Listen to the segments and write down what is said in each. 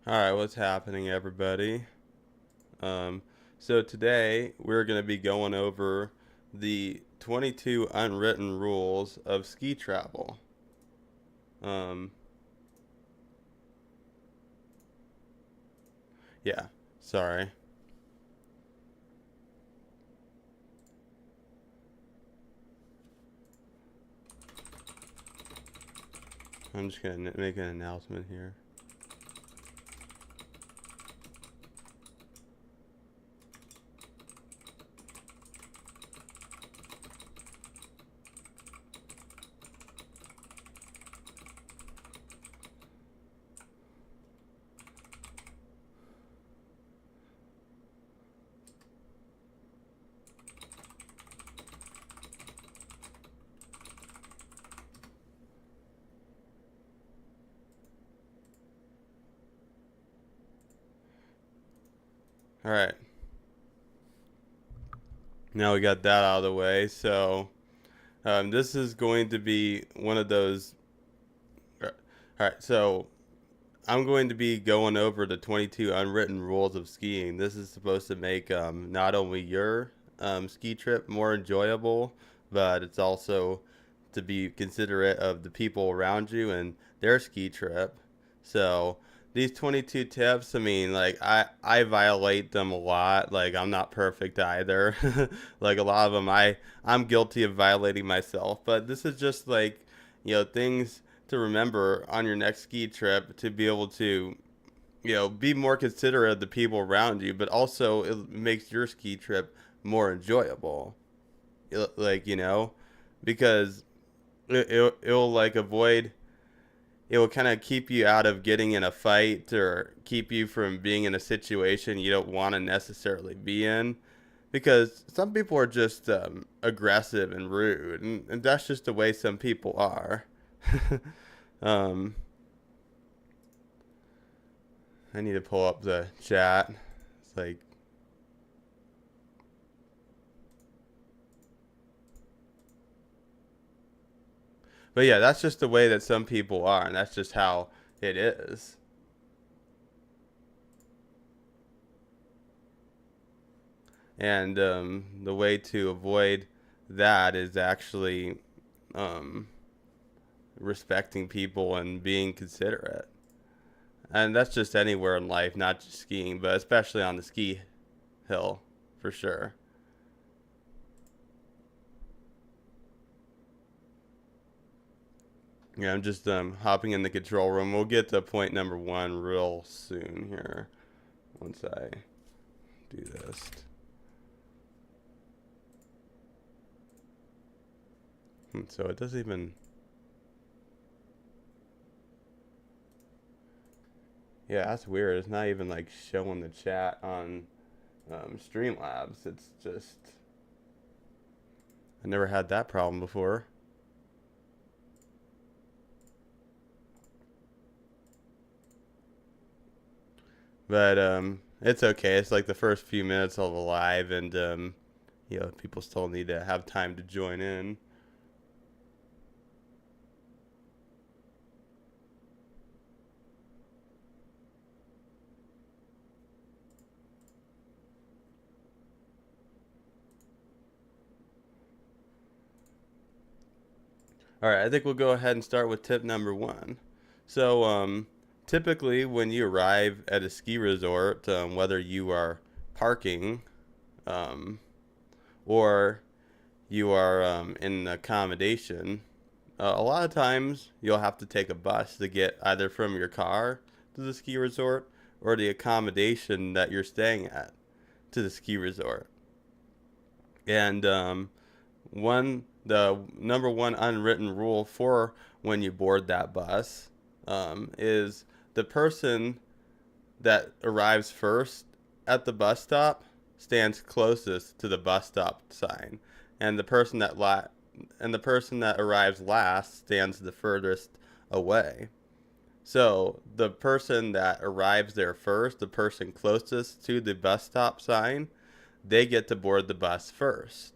Alright, what's happening, everybody? So today we're going to be going over the 22 unwritten rules of ski travel. Um, yeah, sorry. I'm just going to make an announcement here. Alright, now we got that out of the way. So this is going to be one of those. Alright, so I'm going to be going over the 22 unwritten rules of skiing. This is supposed to make not only your ski trip more enjoyable, but it's also to be considerate of the people around you and their ski trip. So these 22 tips, I mean, like I violate them a lot. Like I'm not perfect either. Like a lot of them I'm guilty of violating myself, but this is just like, things to remember on your next ski trip to be able to, be more considerate of the people around you, but also it makes your ski trip more enjoyable. Like, because it'll like avoid, it will kind of keep you out of getting in a fight or keep you from being in a situation you don't want to necessarily be in. Because some people are just aggressive and rude, and that's just the way some people are. um, I need to pull up the chat. It's like, but yeah, that's just the way that some people are, and that's just how it is. And the way to avoid that is actually um, respecting people and being considerate. And that's just anywhere in life, not just skiing, but especially on the ski hill, for sure. Yeah, I'm just hopping in the control room. We'll get to point number one real soon here once I do this. So it doesn't even. Yeah, that's weird. It's not even like showing the chat on Streamlabs. It's just. I never had that problem before. But it's okay. It's like the first few minutes of the live, and people still need to have time to join in. All right, I think we'll go ahead and start with tip number one. So, typically, when you arrive at a ski resort, whether you are parking um, or you are in accommodation, a lot of times you'll have to take a bus to get either from your car to the ski resort or the accommodation that you're staying at to the ski resort. And the number one unwritten rule for when you board that bus is the person that arrives first at the bus stop stands closest to the bus stop sign, and the person that arrives last stands the furthest away. So the person that arrives there first, the person closest to the bus stop sign, they get to board the bus first.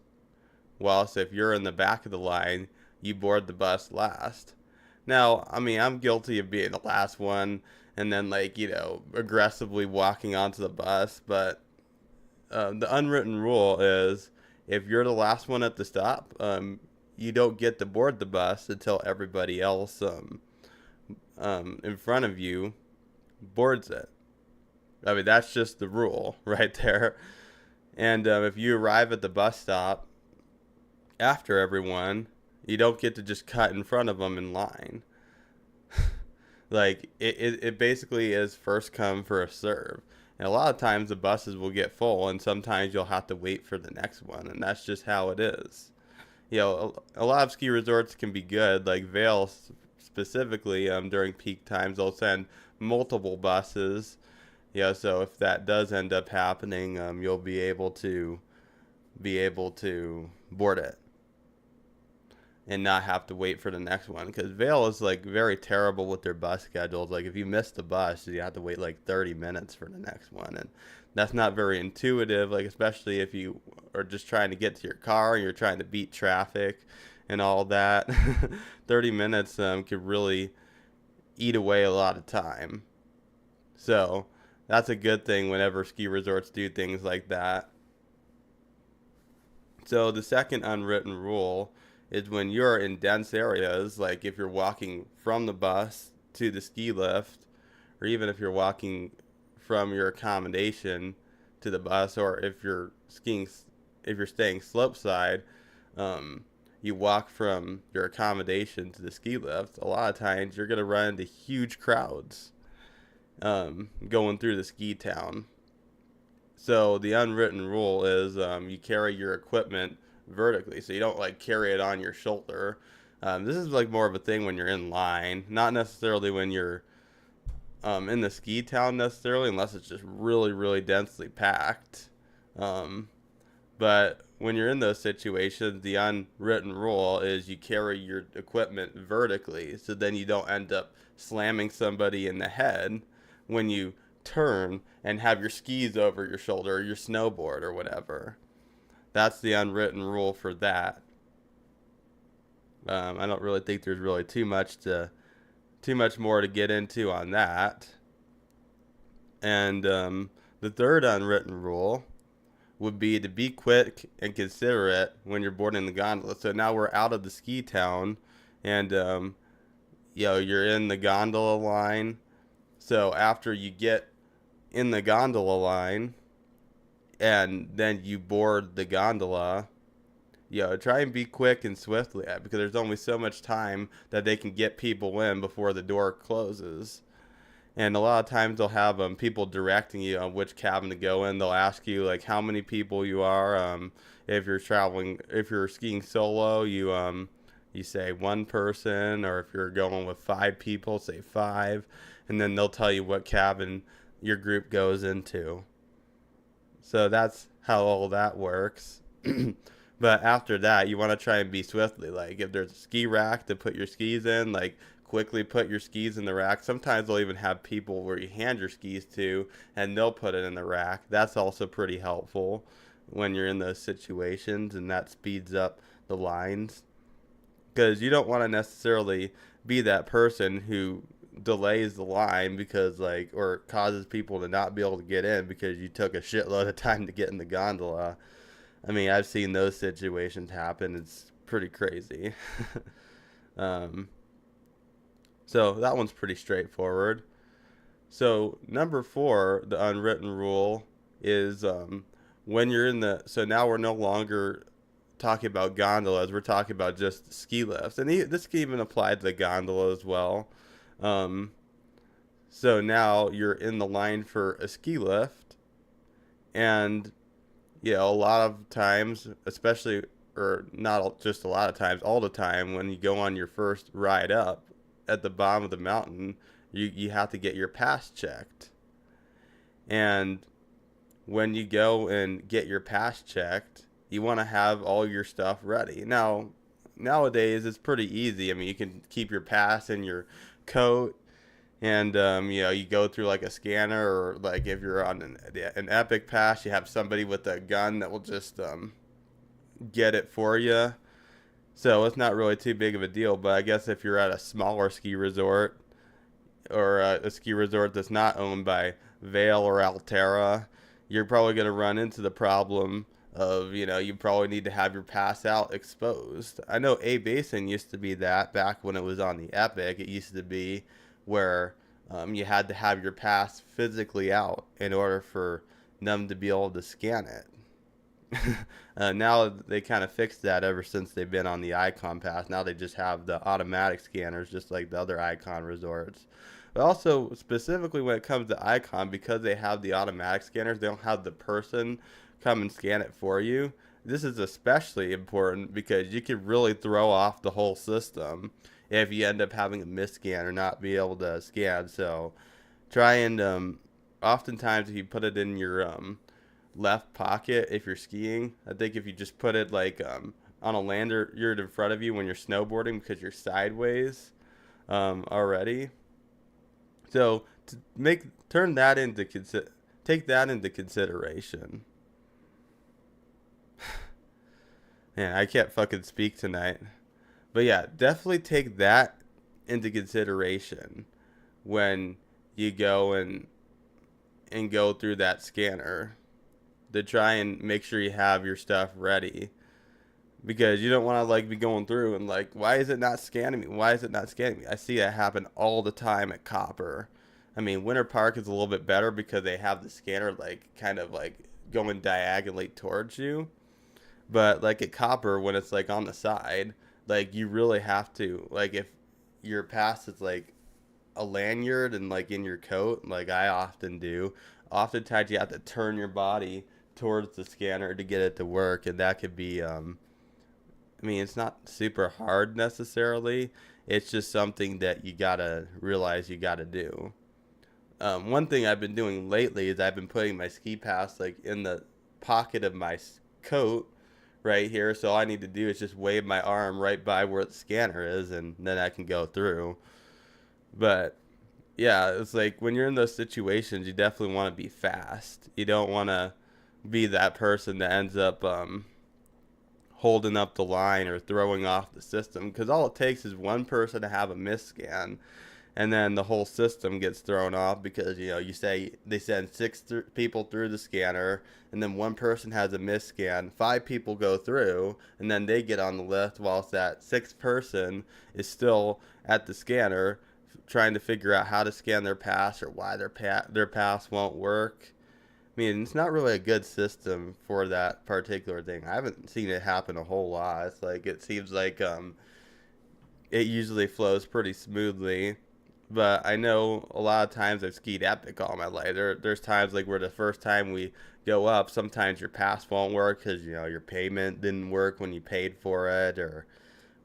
Whilst if you're in the back of the line, you board the bus last. Now, I mean, I'm guilty of being the last one, and then like aggressively walking onto the bus. But the unwritten rule is if you're the last one at the stop, you don't get to board the bus until everybody else in front of you boards it. I mean, that's just the rule right there. And if you arrive at the bus stop after everyone, you don't get to just cut in front of them in line. Like, it basically is first come, first serve. And a lot of times the buses will get full, and sometimes you'll have to wait for the next one, and that's just how it is. A lot of ski resorts can be good, like Vail specifically. During peak times, they'll send multiple buses. So if that does end up happening, you'll be able to board it and not have to wait for the next one, because Vail is like very terrible with their bus schedules. Like if you miss the bus, you have to wait like 30 minutes for the next one, and that's not very intuitive, like especially if you are just trying to get to your car and you're trying to beat traffic and all that. 30 minutes could really eat away a lot of time. So that's a good thing whenever ski resorts do things like that. So the second unwritten rule is when you're in dense areas, like if you're walking from the bus to the ski lift, or even if you're walking from your accommodation to the bus, or if you're staying slope side, you walk from your accommodation to the ski lift. A lot of times you're gonna run into huge crowds going through the ski town. So the unwritten rule is you carry your equipment vertically, so you don't like carry it on your shoulder. This is like more of a thing when you're in line, not necessarily when you're in the ski town necessarily, unless it's just really, really densely packed. But when you're in those situations, the unwritten rule is you carry your equipment vertically, so then you don't end up slamming somebody in the head when you turn and have your skis over your shoulder or your snowboard or whatever. That's the unwritten rule for that. I don't really think there's really too much more to get into on that. And the third unwritten rule would be to be quick and considerate when you're boarding the gondola. So now we're out of the ski town, and you're in the gondola line. So after you get in the gondola line and then you board the gondola, try and be quick and swiftly, because there's only so much time that they can get people in before the door closes. And a lot of times they'll have people directing you on which cabin to go in. They'll ask you like how many people you are. If you're skiing solo, you say one person, or if you're going with 5 people, say 5, and then they'll tell you what cabin your group goes into. So that's how all that works. But after that, you want to try and be swiftly. Like if there's a ski rack to put your skis in, like quickly put your skis in the rack. Sometimes they'll even have people where you hand your skis to and they'll put it in the rack. That's also pretty helpful when you're in those situations, and that speeds up the lines, because you don't want to necessarily be that person who delays the line or causes people to not be able to get in because you took a shitload of time to get in the gondola. I mean, I've seen those situations happen. It's pretty crazy. So that one's pretty straightforward. So number 4, the unwritten rule is when you're so now we're no longer talking about gondolas. We're talking about just ski lifts. And this can even apply to the gondola as well. So now you're in the line for a ski lift, and a lot of times, especially, or not just a lot of times, all the time, when you go on your first ride up at the bottom of the mountain, you have to get your pass checked. And when you go and get your pass checked, you want to have all your stuff ready. Now, nowadays it's pretty easy. I mean, you can keep your pass in your coat, and you go through like a scanner, or like if you're on an Epic pass, you have somebody with a gun that will just get it for you. So it's not really too big of a deal. But I guess if you're at a smaller ski resort, or a ski resort that's not owned by Vail or Altera, you're probably going to run into the problem of, you probably need to have your pass out exposed. I know A Basin used to be that back when it was on the Epic. It used to be where you had to have your pass physically out in order for them to be able to scan it. Now they kind of fixed that ever since they've been on the Icon Pass. Now they just have the automatic scanners, just like the other Icon resorts. But also, specifically when it comes to Icon, because they have the automatic scanners, they don't have the person come and scan it for you. This is especially important because you can really throw off the whole system if you end up having a misscan or not be able to scan. So try and oftentimes if you put it in your left pocket if you're skiing. I think if you just put it like on a lander you're in front of you when you're snowboarding because you're sideways already. So to take that into consideration. Man, I can't fucking speak tonight. But yeah, definitely take that into consideration when you go and go through that scanner, to try and make sure you have your stuff ready, because you don't want to like be going through and like, why is it not scanning me? Why is it not scanning me? I see it happen all the time at Copper. I mean, Winter Park is a little bit better because they have the scanner like kind of like going diagonally towards you. But like at Copper, when it's like on the side, like you really have to, like if your pass is like a lanyard and like in your coat, like I often do, oftentimes you have to turn your body towards the scanner to get it to work, and that could be I mean, it's not super hard necessarily, it's just something that you gotta realize you gotta do. One thing I've been doing lately is I've been putting my ski pass like in the pocket of my coat right here, so all I need to do is just wave my arm right by where the scanner is, and then I can go through. But yeah, it's like when you're in those situations, you definitely want to be fast. You don't want to be that person that ends up holding up the line or throwing off the system, because all it takes is one person to have a misscan, and then the whole system gets thrown off because you say they send people through the scanner, and then one person has a misscan, 5 people go through, and then they get on the list, whilst that 6th person is still at the scanner trying to figure out how to scan their pass or why their pass won't work. I mean, it's not really a good system for that particular thing. I haven't seen it happen a whole lot. It's like it seems like it usually flows pretty smoothly. But I know a lot of times I've skied Epic all my life. There's times like where the first time we go up, sometimes your pass won't work because your payment didn't work when you paid for it or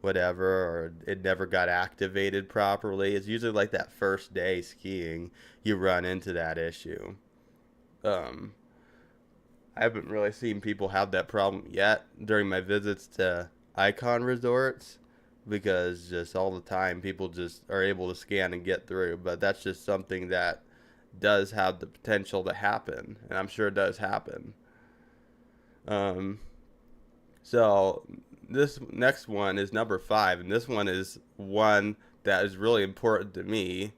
whatever, or it never got activated properly. It's usually like that first day skiing you run into that issue. I haven't really seen people have that problem yet during my visits to Icon resorts, because just all the time people just are able to scan and get through. But that's just something that does have the potential to happen, and I'm sure it does happen. So this next one is number 5, and this one is one that is really important to me.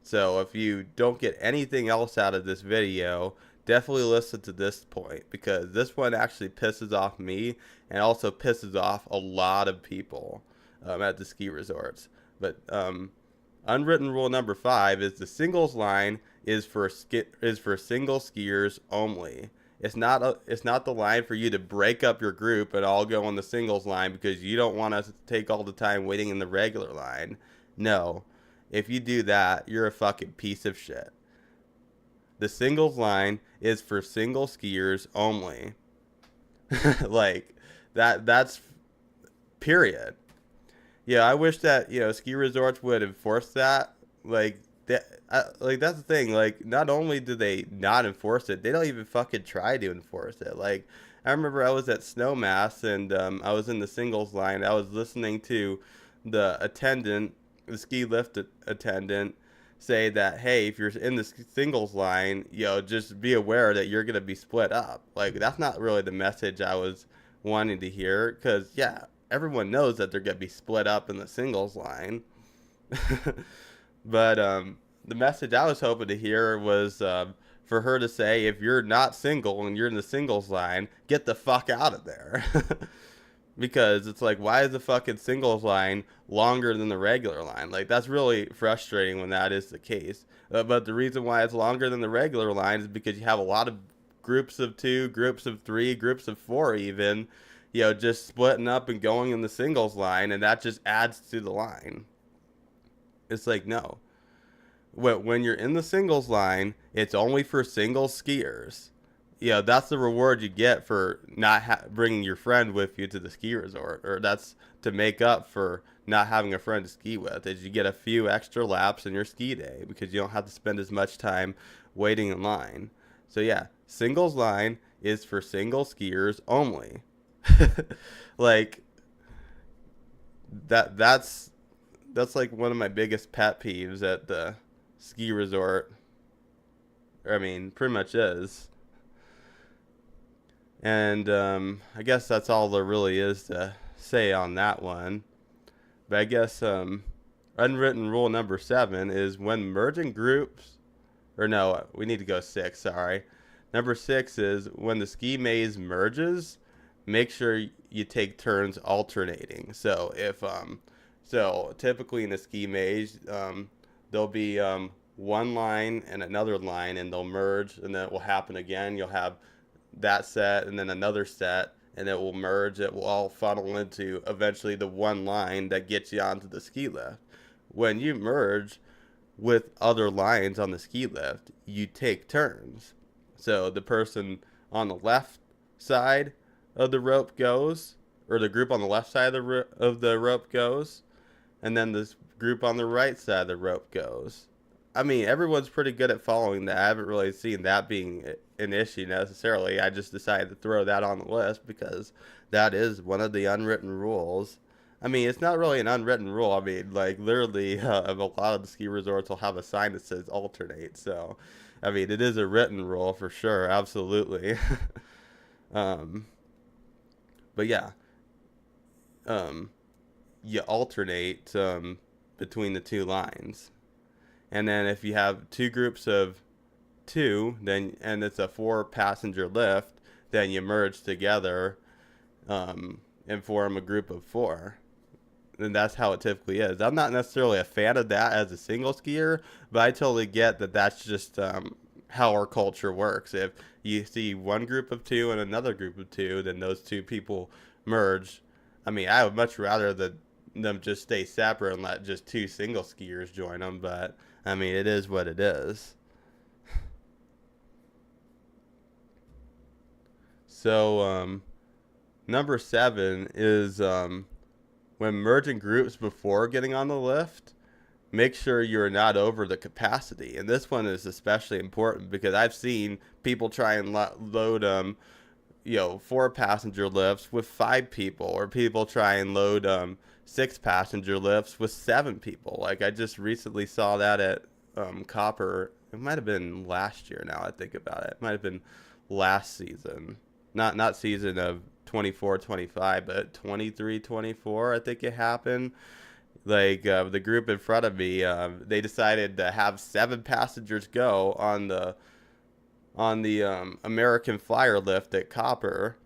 So if you don't get anything else out of this video, definitely listen to this point, because this one actually pisses off me and also pisses off a lot of people at the ski resorts. But unwritten rule number 5 is the singles line is for single skiers only. It's not the line for you to break up your group and all go on the singles line because you don't want to take all the time waiting in the regular line. No. If you do that, you're a fucking piece of shit. The singles line is for single skiers only. Like that's period. Yeah, I wish that, ski resorts would enforce that. Like that's the thing. Like, not only do they not enforce it, they don't even fucking try to enforce it. Like, I remember I was at Snowmass and I was in the singles line. I was listening to the ski lift attendant, say that, hey, if you're in the singles line, just be aware that you're gonna be split up. Like, that's not really the message I was wanting to hear, because yeah, everyone knows that they're gonna be split up in the singles line. But the message I was hoping to hear was for her to say, if you're not single and you're in the singles line, get the fuck out of there. Because it's like, why is the fucking singles line longer than the regular line? Like, that's really frustrating when that is the case. But the reason why it's longer than the regular line is because you have a lot of groups of 2, groups of 3, groups of 4 even, just splitting up and going in the singles line, and that just adds to the line. It's like, no. When you're in the singles line, it's only for single skiers. That's the reward you get for not bringing your friend with you to the ski resort, or that's to make up for not having a friend to ski with, is you get a few extra laps in your ski day because you don't have to spend as much time waiting in line. So yeah, singles line is for single skiers only. Like that's like one of my biggest pet peeves at the ski resort. I mean, pretty much is. And I guess that's all there really is to say on that one. But I guess unwritten rule number 7 is when merging groups, or no, we need to go 6, sorry. Number 6 is when the ski maze merges, make sure you take turns alternating. So so typically in a ski maze, there'll be one line and another line, and they'll merge, and then it will happen again. You'll have that set and then another set, and it will merge. It will all funnel into eventually the one line that gets you onto the ski lift. When you merge with other lines on the ski lift, you take turns. So the person on the left side of the rope goes, or the group on the left side of the rope goes, and then this group on the right side of the rope goes. I mean, everyone's pretty good at following that. I haven't really seen that being an issue necessarily. I just decided to throw that on the list because that is one of the unwritten rules. I mean, it's not really an unwritten rule. I mean, like, literally, a lot of the ski resorts will have a sign that says alternate. So, I mean, it is a written rule for sure. Absolutely. um, but yeah, you alternate between the two lines. And then if you have 2 groups of 2, and it's a 4-passenger lift, then you merge together and form a group of 4. And that's how it typically is. I'm not necessarily a fan of that as a single skier, but I totally get that that's just how our culture works. If you see one group of 2 and another group of 2, then those 2 people merge. I mean, I would much rather them just stay separate and let just 2 single skiers join them, but I mean, it is what it is. So, number 7 is when merging groups before getting on the lift, make sure you're not over the capacity. And this one is especially important because I've seen people try and load 4-passenger lifts with 5 people, or people try and load 6-passenger lifts with 7 people. Like, I just recently saw that at Copper. It might have been last year now I think about it. It might have been last season. Not season of 24-25, but 23-24 I think it happened. Like, the group in front of me, they decided to have 7 passengers go on the American Flyer lift at Copper,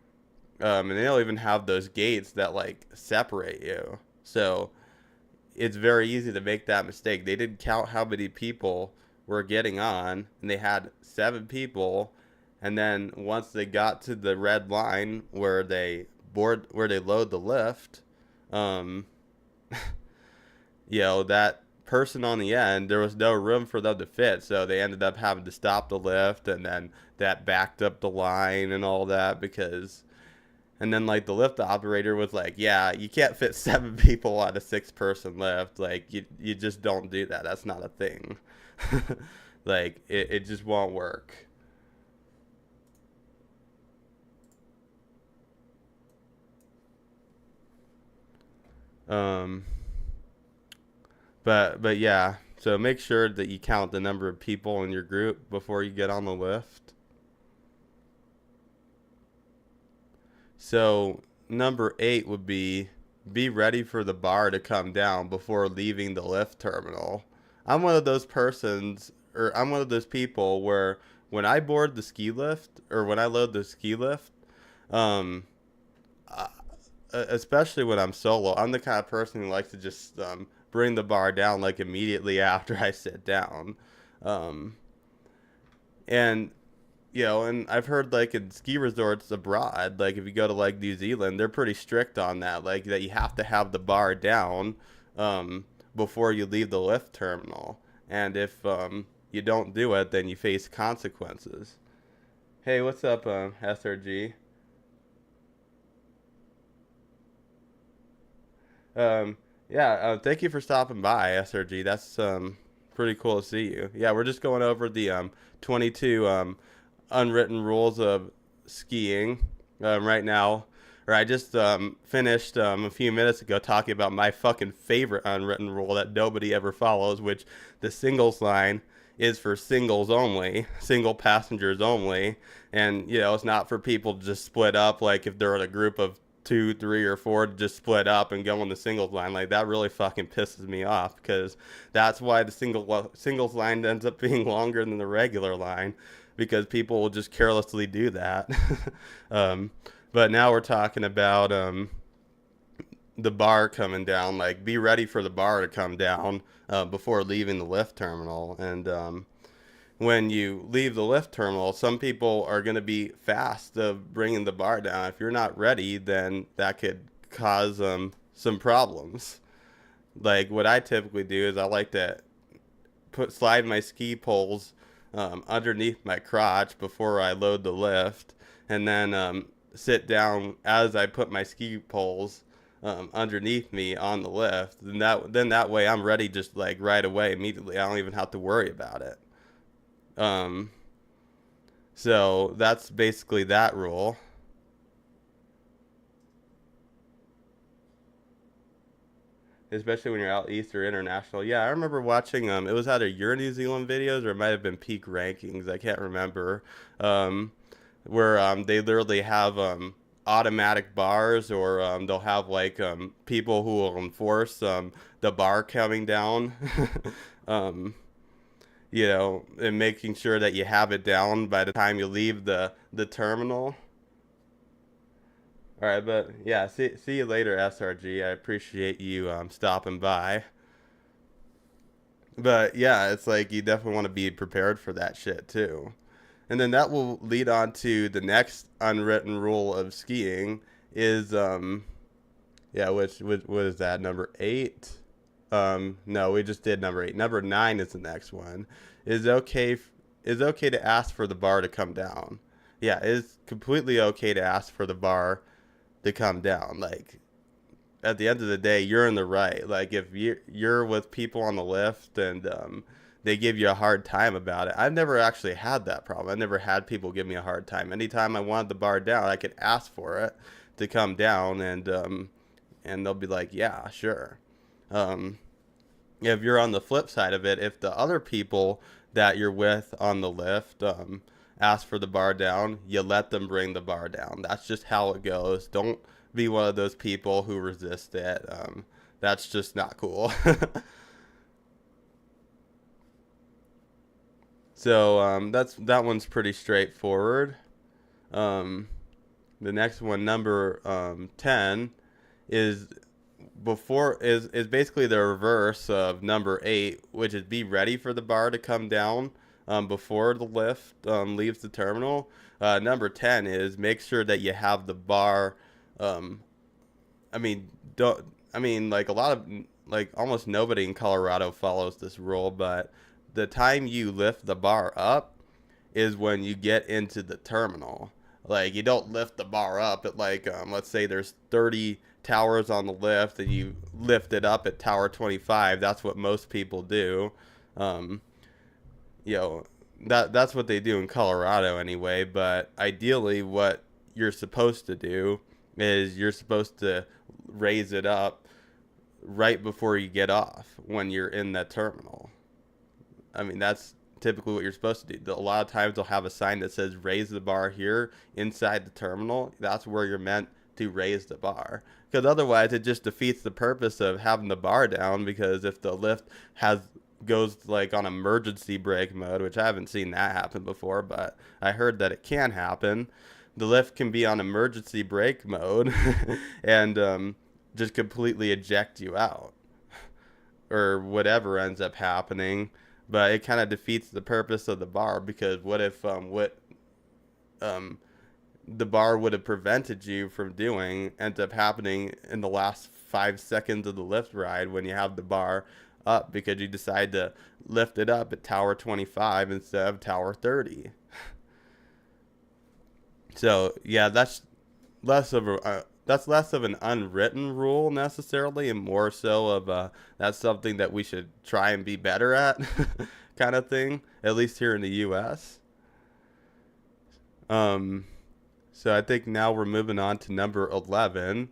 and they don't even have those gates that like separate you. So it's very easy to make that mistake. They didn't count how many people were getting on, and they had 7 people. And then once they got to the red line where they load the lift, that person on the end, there was no room for them to fit, so they ended up having to stop the lift, and then that backed up the line and all that and then like the lift operator was like, yeah, you can't fit 7 people on a 6-person lift. Like, you just don't do that. That's not a thing. Like, it just won't work. But yeah, so make sure that you count the number of people in your group before you get on the lift. So number 8 would be ready for the bar to come down before leaving the lift terminal. I'm one of those persons, or I'm one of those people where when I board the ski lift or when I load the ski lift, um, I, especially when I'm solo, I'm the kind of person who likes to just bring the bar down like immediately after I sit down. Um, and and I've heard like in ski resorts abroad, like if you go to like New Zealand, they're pretty strict on that, like that you have to have the bar down um, before you leave the lift terminal, and if you don't do it, then you face consequences. Hey, what's up, SRG? Um, yeah, thank you for stopping by, SRG. That's pretty cool to see you. Yeah, we're just going over the 22 unwritten rules of skiing right now. Or I just finished a few minutes ago talking about my fucking favorite unwritten rule that nobody ever follows, which the singles line is for singles only, single passengers only. And, it's not for people to just split up, like if they're in a group of two, three, or four to just split up and go on the singles line. Like that really fucking pisses me off because that's why the singles line ends up being longer than the regular line because people will just carelessly do that. um, but now we're talking about the bar coming down. Like, be ready for the bar to come down before leaving the lift terminal. And when you leave the lift terminal, some people are going to be fast of bringing the bar down. If you're not ready, then that could cause some problems. Like what I typically do is I like to slide my ski poles underneath my crotch before I load the lift, and then sit down as I put my ski poles underneath me on the lift. And that way I'm ready just like right away immediately. I don't even have to worry about it. Um, so that's basically that rule. Especially when you're out east or international. Yeah, I remember watching it was either your New Zealand videos or it might have been Peak Rankings. I can't remember. Um, where they literally have automatic bars, or they'll have like people who will enforce the bar coming down. um, and making sure that you have it down by the time you leave the terminal. All right, but yeah, see you later, SRG. I appreciate you stopping by. But yeah, it's like you definitely want to be prepared for that shit too. And then that will lead on to the next unwritten rule of skiing is yeah, which what is that, number 8? No, we just did number 8. Number 9 is the next one. Is okay is okay to ask for the bar to come down. Yeah, it's completely okay to ask for the bar to come down. Like at the end of the day, you're in the right. Like if you're with people on the lift and they give you a hard time about it. I've never actually had that problem. I never had people give me a hard time. Anytime I wanted the bar down, I could ask for it to come down, and they'll be like, yeah, sure. Um, if you're on the flip side of it, if the other people that you're with on the lift ask for the bar down, you let them bring the bar down. That's just how it goes. Don't be one of those people who resist it. That's just not cool. So that one's pretty straightforward. Um, the next one, number 10, is is basically the reverse of number 8, which is be ready for the bar to come down before the lift leaves the terminal. Number 10 is make sure that you have the bar. Um, I mean, don't I mean like a lot of like almost nobody in Colorado follows this rule, but the time you lift the bar up is when you get into the terminal. Like you don't lift the bar up at like let's say there's 30 towers on the lift and you lift it up at tower 25. That's what most people do. Um, you know that's what they do in Colorado anyway. But ideally, what you're supposed to do is you're supposed to raise it up right before you get off when you're in that terminal. I mean, that's typically what you're supposed to do. A lot of times they'll have a sign that says raise the bar here inside the terminal. That's where you're meant to raise the bar. Because otherwise it just defeats the purpose of having the bar down, because if the lift has goes like on emergency brake mode, which I haven't seen that happen before, but I heard that it can happen. The lift can be on emergency brake mode and just completely eject you out or whatever ends up happening. But it kind of defeats the purpose of the bar, because what if what um, the bar would have prevented you from doing ends up happening in the last 5 seconds of the lift ride when you have the bar up because you decide to lift it up at tower 25 instead of tower 30. So yeah, that's less of an unwritten rule necessarily, and more so of that's something that we should try and be better at, kind of thing. At least here in the U.S. So I think now we're moving on to number 11,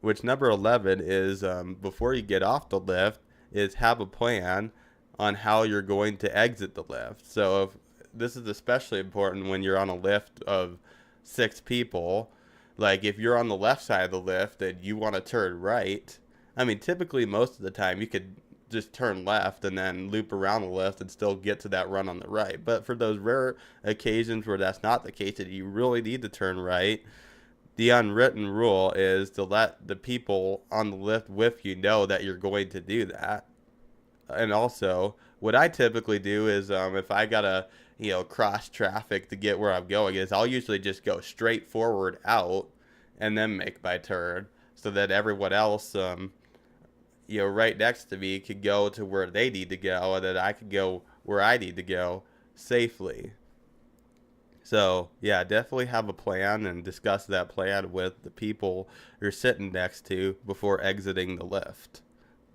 which number 11 is before you get off the lift, is have a plan on how you're going to exit the lift. So if, this is especially important when you're on a lift of 6 people. Like if you're on the left side of the lift and you want to turn right, I mean, typically most of the time you could just turn left and then loop around the lift and still get to that run on the right. But for those rare occasions where that's not the case, that you really need to turn right, the unwritten rule is to let the people on the lift with you know that you're going to do that. And also, what I typically do is if I gotta cross traffic to get where I'm going, is I'll usually just go straight forward out and then make my turn, so that everyone else right next to me could go to where they need to go, and then I could go where I need to go safely. So yeah, definitely have a plan and discuss that plan with the people you're sitting next to before exiting the lift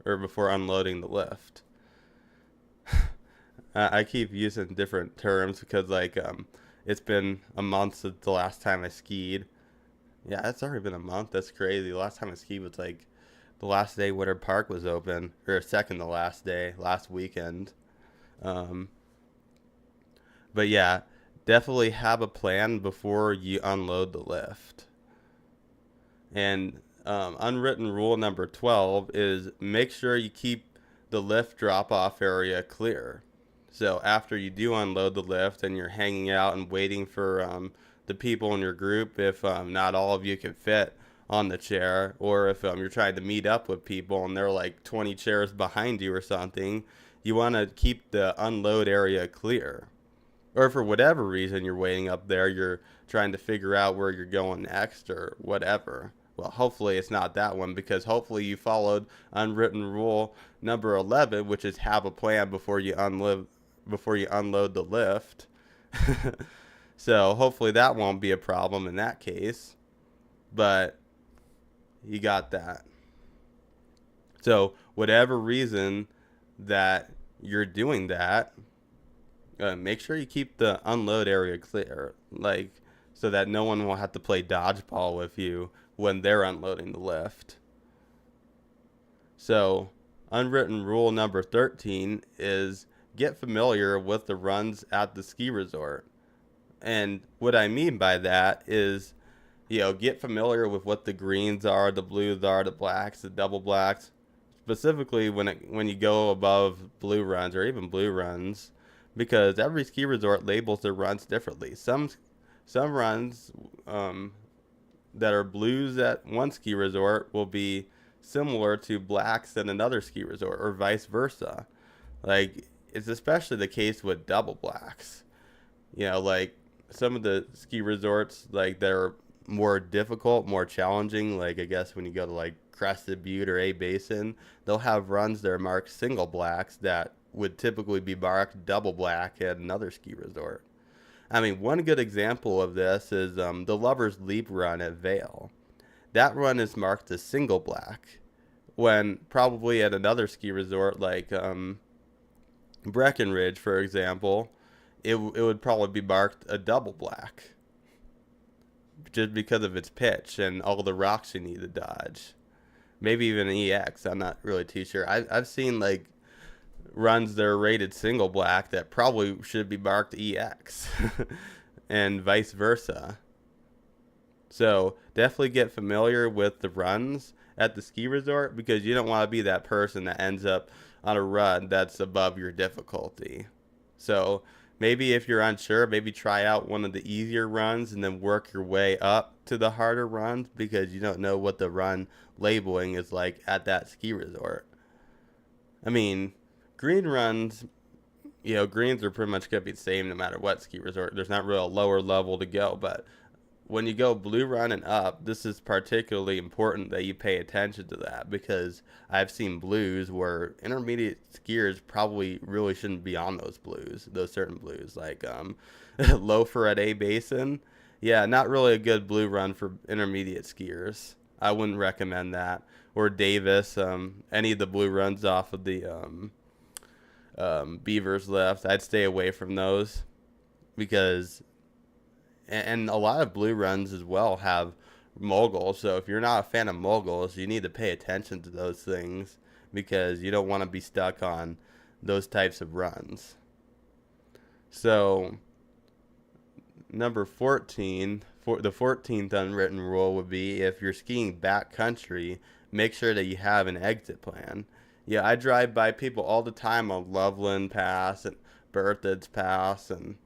or before unloading the lift. I keep using different terms because it's been a month since the last time I skied. Yeah, it's already been a month. That's crazy. The last time I skied was like the last day Winter Park was open, or second to last day, last weekend. Um, but yeah, definitely have a plan before you unload the lift. And unwritten rule number 12 is make sure you keep the lift drop off area clear. So after you do unload the lift and you're hanging out and waiting for the people in your group, if not all of you can fit on the chair, or if you're trying to meet up with people and they're like 20 chairs behind you or something, you want to keep the unload area clear. Or for whatever reason you're waiting up there, you're trying to figure out where you're going next or whatever. Well, hopefully it's not that one, because hopefully you followed unwritten rule number 11, which is have a plan before you unload the lift. So hopefully that won't be a problem in that case. But you got that. So whatever reason that you're doing that, make sure you keep the unload area clear, so that no one will have to play dodgeball with you when they're unloading the lift. So unwritten rule number 13 is get familiar with the runs at the ski resort. And what I mean by that is, get familiar with what the greens are, the blues are, the blacks, the double blacks. Specifically when you go above blue runs or even blue runs, because every ski resort labels their runs differently. Some runs that are blues at one ski resort will be similar to blacks at another ski resort, or vice versa. It's especially the case with double blacks. Some of the ski resorts, they're more difficult, more challenging. I guess when you go to Crested Butte or A Basin, they'll have runs that are marked single blacks that would typically be marked double black at another ski resort. I mean, one good example of this is the Lover's Leap run at Vail. That run is marked as single black, when probably at another ski resort like Breckenridge, for example, it would probably be marked a double black, just because of its pitch and all the rocks you need to dodge. Maybe even an EX. I'm not really too sure. I've seen runs that are rated single black that probably should be marked EX, and vice versa. So definitely get familiar with the runs at the ski resort, because you don't want to be that person that ends up on a run that's above your difficulty. So maybe if you're unsure, maybe try out one of the easier runs and then work your way up to the harder runs because you don't know what the run labeling is like at that ski resort. I mean, green runs, greens are pretty much going to be the same no matter what ski resort. There's not really a lower level to go, but when you go blue run and up, this is particularly important that you pay attention to that because I've seen blues where intermediate skiers probably really shouldn't be on those certain blues, like Loafer at A Basin. Yeah, not really a good blue run for intermediate skiers. I wouldn't recommend that. Or Davis, any of the blue runs off of the Beavers Lift, I'd stay away from those because and a lot of blue runs as well have moguls. So if you're not a fan of moguls, you need to pay attention to those things because you don't want to be stuck on those types of runs. So number 14, for the 14th unwritten rule would be if you're skiing backcountry, make sure that you have an exit plan. Yeah, I drive by people all the time on Loveland Pass and Berthoud's Pass and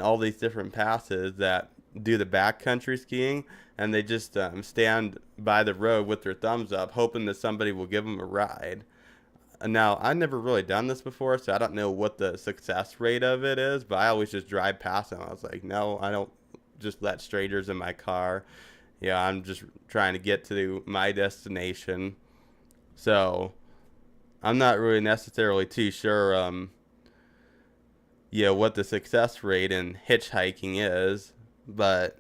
all these different passes that do the backcountry skiing, and they just stand by the road with their thumbs up, hoping that somebody will give them a ride. Now, I've never really done this before, so I don't know what the success rate of it is, but I always just drive past them. I was like, no, I don't just let strangers in my car. Yeah, I'm just trying to get to my destination. So I'm not really necessarily too sure what the success rate in hitchhiking is, but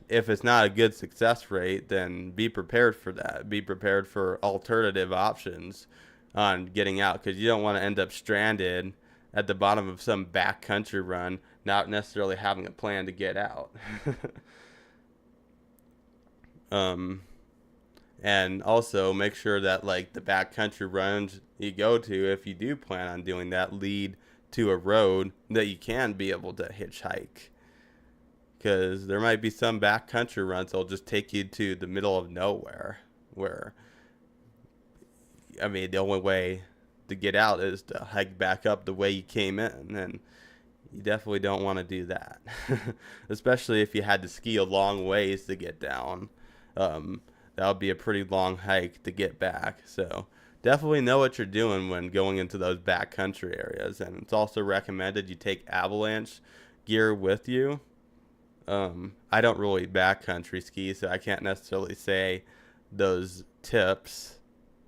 if it's not a good success rate, then be prepared for that. Be prepared for alternative options on getting out because you don't want to end up stranded at the bottom of some backcountry run, not necessarily having a plan to get out. And also make sure that like the backcountry runs you go to, if you do plan on doing that, lead to a road that you can be able to hitchhike. Because there might be some backcountry runs that'll just take you to the middle of nowhere where, I mean, the only way to get out is to hike back up the way you came in. And you definitely don't want to do that. Especially if you had to ski a long ways to get down. That would be a pretty long hike to get back. So definitely know what you're doing when going into those backcountry areas. And it's also recommended you take avalanche gear with you. I don't really backcountry ski, so I can't necessarily say those tips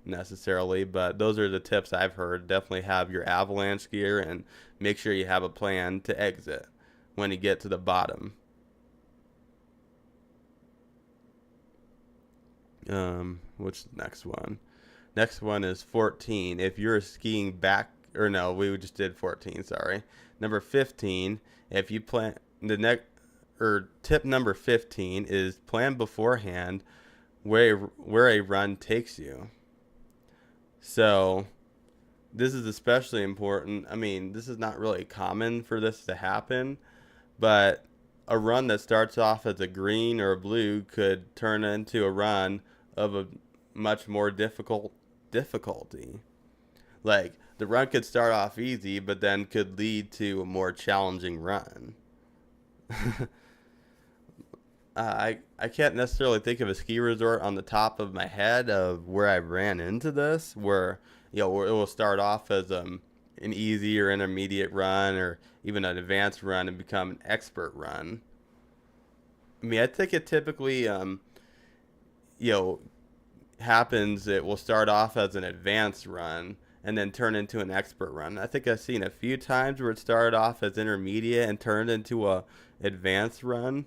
necessarily, but those are the tips I've heard. Definitely have your avalanche gear and make sure you have a plan to exit when you get to the bottom. What's the next one? Next one is 14. If you're skiing back, or no, we just did 14, sorry. Number 15, if you plan, tip number 15 is plan beforehand where a run takes you. So this is especially important. I mean, this is not really common for this to happen, but a run that starts off as a green or a blue could turn into a run of a much more difficulty. Like the run could start off easy, but then could lead to a more challenging run. I can't necessarily think of a ski resort on the top of my head of where I ran into this, where where it will start off as an easy or intermediate run, or even an advanced run, and become an expert run. I mean, I think it typically happens. It will start off as an advanced run and then turn into an expert run. I think I've seen a few times where it started off as intermediate and turned into a advanced run.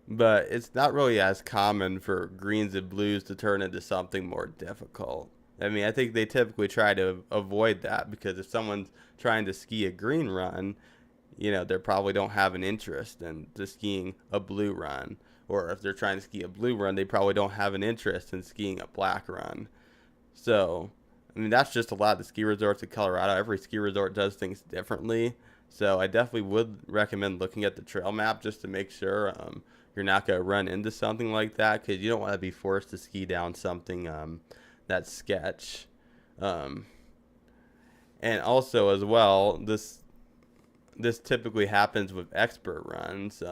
But it's not really as common for greens and blues to turn into something more difficult. I mean, I think they typically try to avoid that because if someone's trying to ski a green run, they probably don't have an interest in just skiing a blue run. Or if they're trying to ski a blue run, they probably don't have an interest in skiing a black run. So, I mean, that's just a lot of the ski resorts in Colorado. Every ski resort does things differently. So I definitely would recommend looking at the trail map just to make sure you're not going to run into something like that, because you don't want to be forced to ski down something that's sketch. Um, and also as well, this typically happens with expert runs,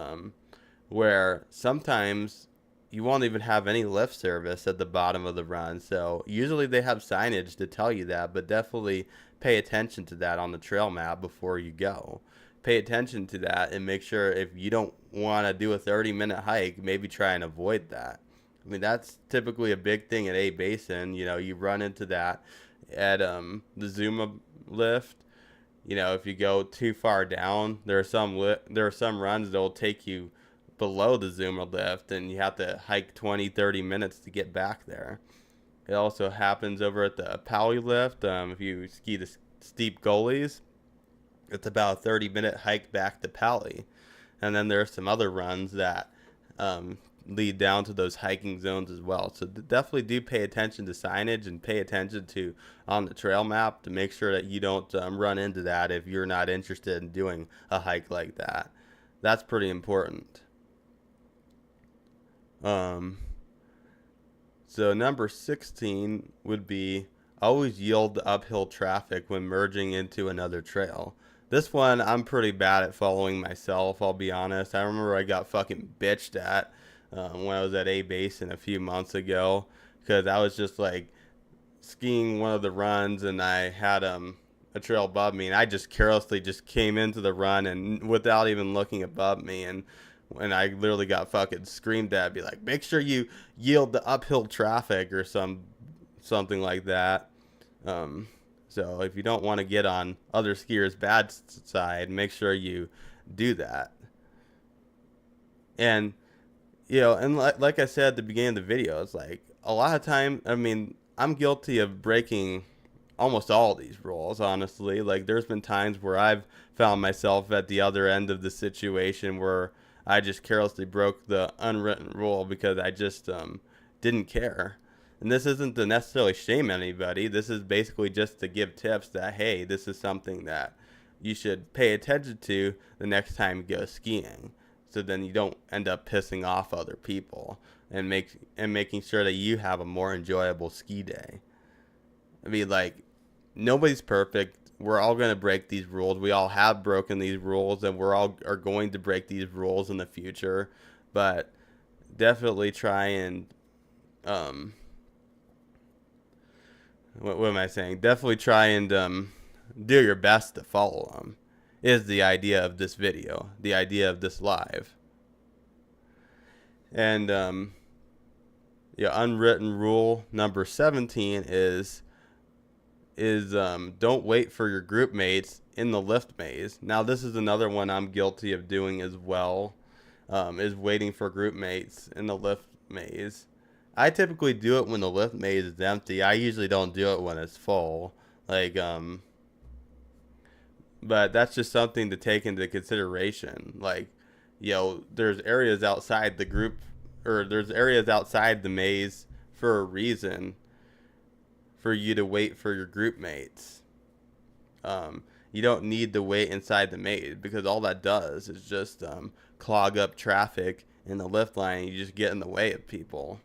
where sometimes you won't even have any lift service at the bottom of the run. So usually they have signage to tell you that, but definitely pay attention to that on the trail map before you go. Pay attention to that and make sure if you don't want to do a 30-minute hike, maybe try and avoid that. I mean, that's typically a big thing at A Basin. You know, you run into that at the Zuma lift. You know, if you go too far down, there are some runs that will take you below the Zuma lift, and you have to hike 20, 30 minutes to get back there. It also happens over at the Powley lift. If you ski the steep gullies, it's about a 30-minute hike back to Powley. And then there are some other runs that um, lead down to those hiking zones as well. So definitely do pay attention to signage and pay attention to on the trail map to make sure that you don't run into that if you're not interested in doing a hike like that. That's pretty important. Um, so number 16 would be always yield to uphill traffic when merging into another trail. This one I'm pretty bad at following myself, I'll be honest. I remember I got fucking bitched at when I was at A Basin a few months ago because I was just like skiing one of the runs and I had a trail above me and I just carelessly just came into the run and without even looking above me and I literally got fucking screamed at, be like, make sure you yield the uphill traffic or something like that. Um, so if you don't want to get on other skiers' bad side, make sure you do that. And you know, and like I said at the beginning of the video, it's like a lot of time. I mean, I'm guilty of breaking almost all these rules, honestly. Like, there's been times where I've found myself at the other end of the situation where I just carelessly broke the unwritten rule because I just didn't care. And this isn't to necessarily shame anybody. This is basically just to give tips that, hey, this is something that you should pay attention to the next time you go skiing. So then you don't end up pissing off other people and making sure that you have a more enjoyable ski day. I mean, like, nobody's perfect. We're all going to break these rules. We all have broken these rules, and we're all are going to break these rules in the future. But definitely try and what am I saying? Definitely try and do your best to follow them. Is the idea of this video, the idea of this live. And yeah, unwritten rule number 17 is don't wait for your group mates in the lift maze. Now this is another one I'm guilty of doing as well, is waiting for group mates in the lift maze. I typically do it when the lift maze is empty. I usually don't do it when it's full. Like, but that's just something to take into consideration. Like, you know, there's areas outside the group, or there's areas outside the maze for a reason for you to wait for your group mates. You don't need to wait inside the maze because all that does is just clog up traffic in the lift line. And you just get in the way of people.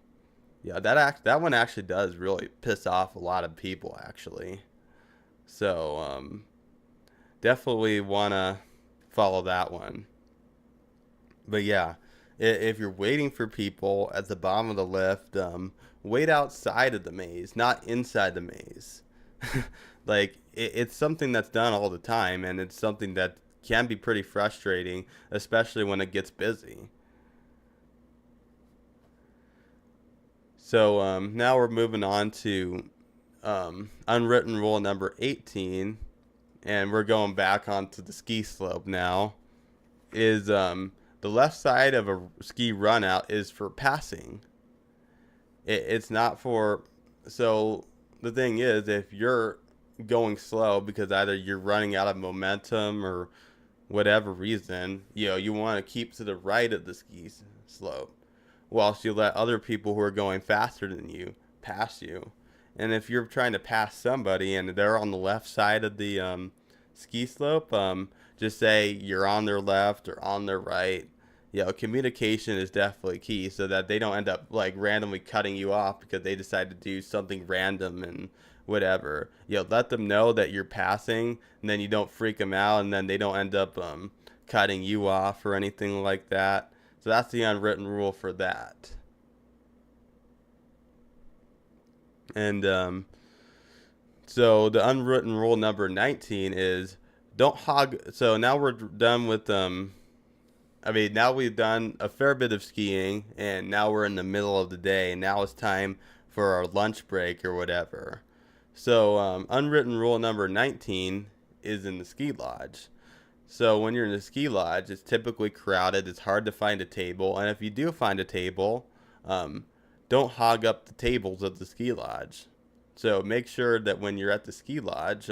Yeah, that one actually does really piss off a lot of people, actually. So definitely want to follow that one. But yeah, if you're waiting for people at the bottom of the lift, wait outside of the maze, not inside the maze. Like, it's something that's done all the time, and it's something that can be pretty frustrating, especially when it gets busy. So now we're moving on to unwritten rule number 18, and we're going back onto the ski slope now. Is the left side of a ski run out is for passing. It's not for. So the thing is, if you're going slow because either you're running out of momentum or whatever reason, you know, you want to keep to the right of the ski slope, whilst you let other people who are going faster than you pass you. And if you're trying to pass somebody and they're on the left side of the ski slope, just say you're on their left or on their right. You know, communication is definitely key so that they don't end up like randomly cutting you off because they decide to do something random and whatever. Let them know that you're passing, and then you don't freak them out, and then they don't end up cutting you off or anything like that. So that's the unwritten rule for that. And so the unwritten rule number 19 is don't hog. So now we're done with now we've done a fair bit of skiing, and now we're in the middle of the day, and now it's time for our lunch break or whatever. So unwritten rule number 19 is in the ski lodge. So when you're in the ski lodge, it's typically crowded. It's hard to find a table, and if you do find a table, don't hog up the tables of the ski lodge. So make sure that when you're at the ski lodge,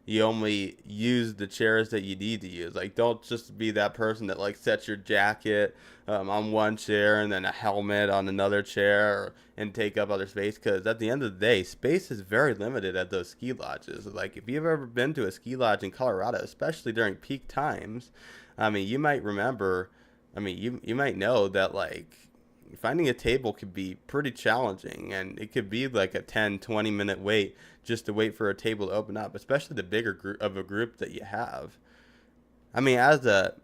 you only use the chairs that you need to use. Like, don't just be that person that like sets your jacket on one chair and then a helmet on another chair and take up other space. Because at the end of the day, space is very limited at those ski lodges. Like, if you've ever been to a ski lodge in Colorado, especially during peak times, you might remember. You might know that like finding a table could be pretty challenging, and it could be like a 10-20 minute wait just to wait for a table to open up, especially the bigger group of a group that you have. As a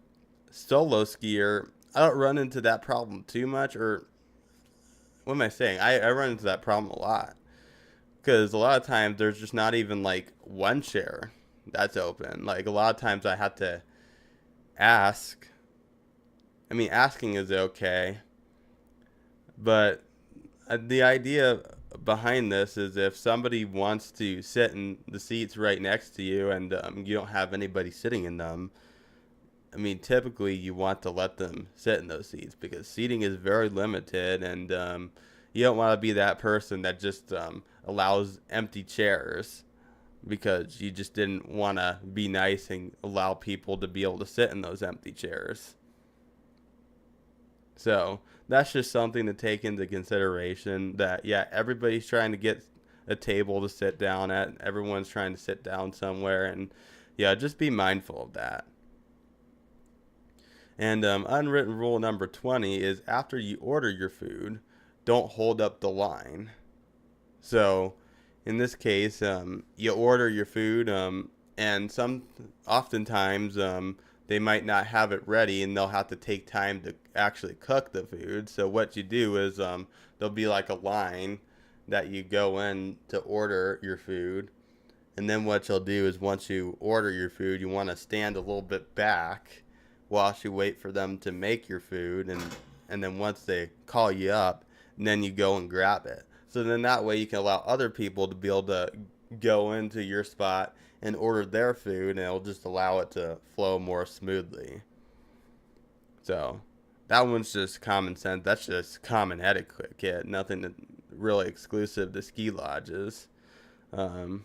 solo skier, I don't run into that problem too much, or what am I saying? I run into that problem a lot, because a lot of times there's just not even like one chair that's open. Like, a lot of times I have to ask. Asking is okay, but the idea behind this is if somebody wants to sit in the seats right next to you, and you don't have anybody sitting in them, typically you want to let them sit in those seats, because seating is very limited, and you don't want to be that person that just allows empty chairs because you just didn't want to be nice and allow people to be able to sit in those empty chairs. So that's just something to take into consideration, that, everybody's trying to get a table to sit down at. Everyone's trying to sit down somewhere, and just be mindful of that. And unwritten rule number 20 is after you order your food, don't hold up the line. So in this case, you order your food, and oftentimes they might not have it ready, and they'll have to take time to actually cook the food. So what you do is there'll be like a line that you go in to order your food. And then what you'll do is once you order your food, you want to stand a little bit back whilst you wait for them to make your food. And then once they call you up, then you go and grab it. So then that way you can allow other people to be able to go into your spot and order their food, and it'll just allow it to flow more smoothly. So that one's just common sense. That's just common etiquette. Nothing really exclusive to ski lodges. And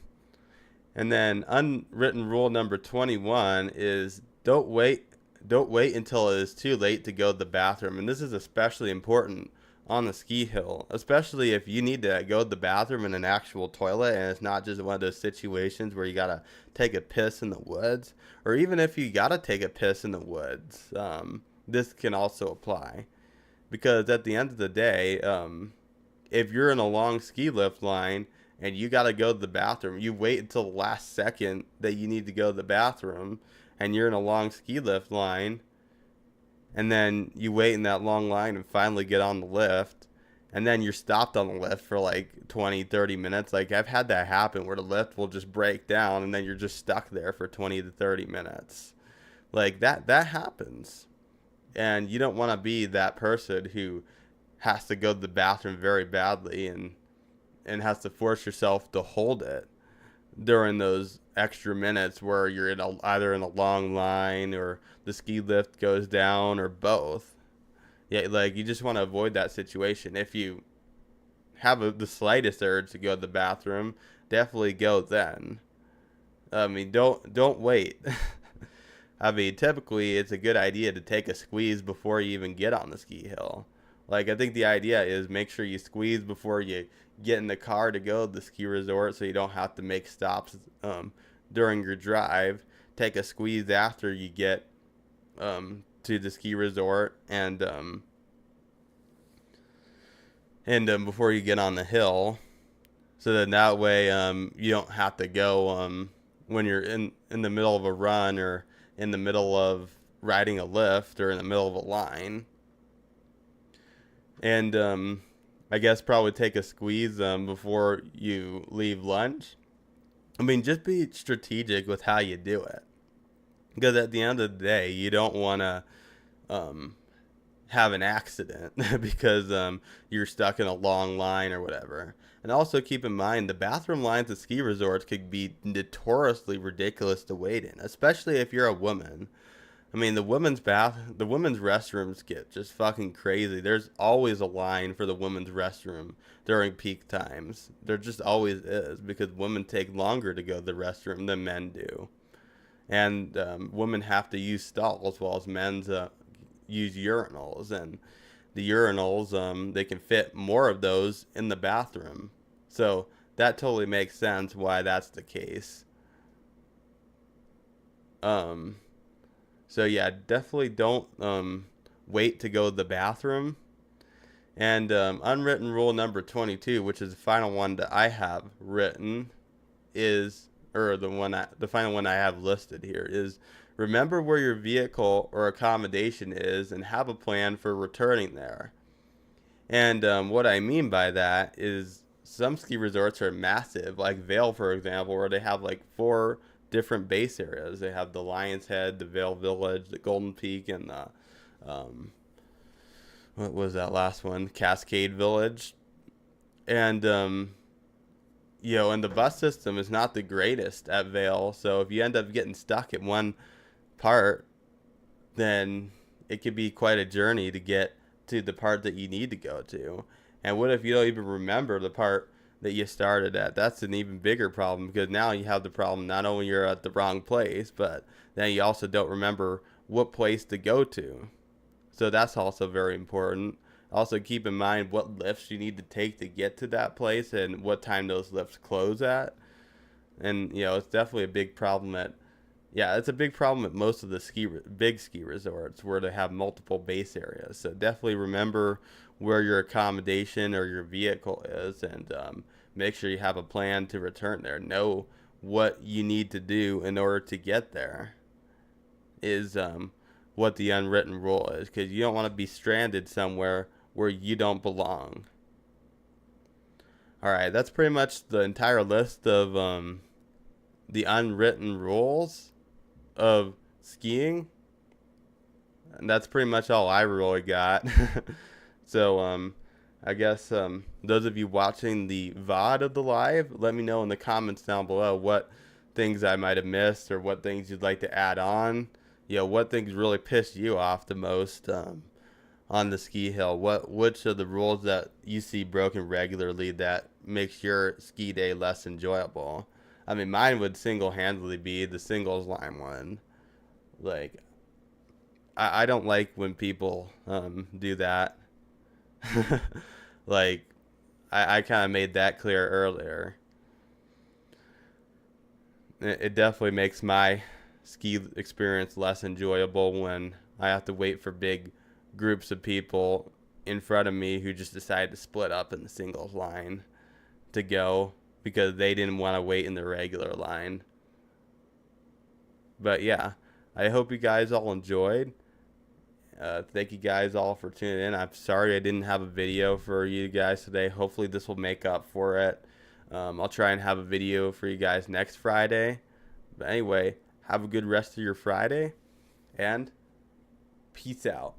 then unwritten rule number 21 is don't wait until it is too late to go to the bathroom. And this is especially important on the ski hill, especially if you need to go to the bathroom in an actual toilet, and it's not just one of those situations where you gotta take a piss in the woods, or even if you gotta take a piss in the woods, this can also apply, because at the end of the day, if you're in a long ski lift line and you gotta go to the bathroom, you wait until the last second that you need to go to the bathroom, and you're in a long ski lift line, and then you wait in that long line and finally get on the lift, and then you're stopped on the lift for like 20-30 minutes. Like, I've had that happen where the lift will just break down, and then you're just stuck there for 20 to 30 minutes. Like, that happens. And you don't want to be that person who has to go to the bathroom very badly and has to force yourself to hold it during those extra minutes where you're either in a long line or the ski lift goes down, or both. Like, you just want to avoid that situation. If you have the slightest urge to go to the bathroom, definitely go then. Don't wait. Typically it's a good idea to take a squeeze before you even get on the ski hill. Like, I think the idea is make sure you squeeze before you get in the car to go to the ski resort, so you don't have to make stops during your drive. Take a squeeze after you get to the ski resort, and before you get on the hill. So then that way you don't have to go when you're in the middle of a run or in the middle of riding a lift or in the middle of a line. And I guess probably take a squeeze before you leave lunch. I mean, just be strategic with how you do it. Because at the end of the day, you don't want to um, have an accident because you're stuck in a long line or whatever. And also keep in mind the bathroom lines at ski resorts could be notoriously ridiculous to wait in, especially if you're a woman. I mean, the women's restrooms get just fucking crazy. There's always a line for the women's restroom during peak times. There just always is because women take longer to go to the restroom than men do, and women have to use stalls while men's use urinals, and the urinals they can fit more of those in the bathroom, so that totally makes sense why that's the case. Um, So yeah, definitely don't wait to go to the bathroom. And unwritten rule number 22, which is the final one that I have written, is or the final one I have listed here is remember where your vehicle or accommodation is and have a plan for returning there. And what I mean by that is some ski resorts are massive, like Vail, for example, where they have like four different base areas. They have the Lion's Head, the Vail Village, the Golden Peak, and the what was that last one? Cascade Village. And and the bus system is not the greatest at Vail. So if you end up getting stuck at one part, then it could be quite a journey to get to the part that you need to go to. And what if you don't even remember the part that you started at? That's an even bigger problem because now you have the problem not only you're at the wrong place, but then you also don't remember what place to go to. So that's also very important. Also keep in mind what lifts you need to take to get to that place and what time those lifts close at. And it's definitely a big problem it's a big problem at most of the big ski resorts where they have multiple base areas. So definitely remember where your accommodation or your vehicle is, and make sure you have a plan to return there. Know what you need to do in order to get there. Is what the unwritten rule is, because you don't want to be stranded somewhere where you don't belong. All right, that's pretty much the entire list of the unwritten rules of skiing, and that's pretty much all I really got. So I guess those of you watching the VOD of the live, let me know in the comments down below what things I might have missed or what things you'd like to add on. What things really pissed you off the most on the ski hill. Which of the rules that you see broken regularly that makes your ski day less enjoyable? I mean, mine would single-handedly be the singles line one. Like, I don't like when people do that. Like, I kind of made that clear earlier. It definitely makes my ski experience less enjoyable when I have to wait for big groups of people in front of me who just decide to split up in the singles line to go because they didn't want to wait in the regular line. But yeah, I hope you guys all enjoyed. Thank you guys all for tuning in. I'm sorry I didn't have a video for you guys today. Hopefully this will make up for it. I'll try and have a video for you guys next Friday. But anyway, have a good rest of your Friday, and peace out.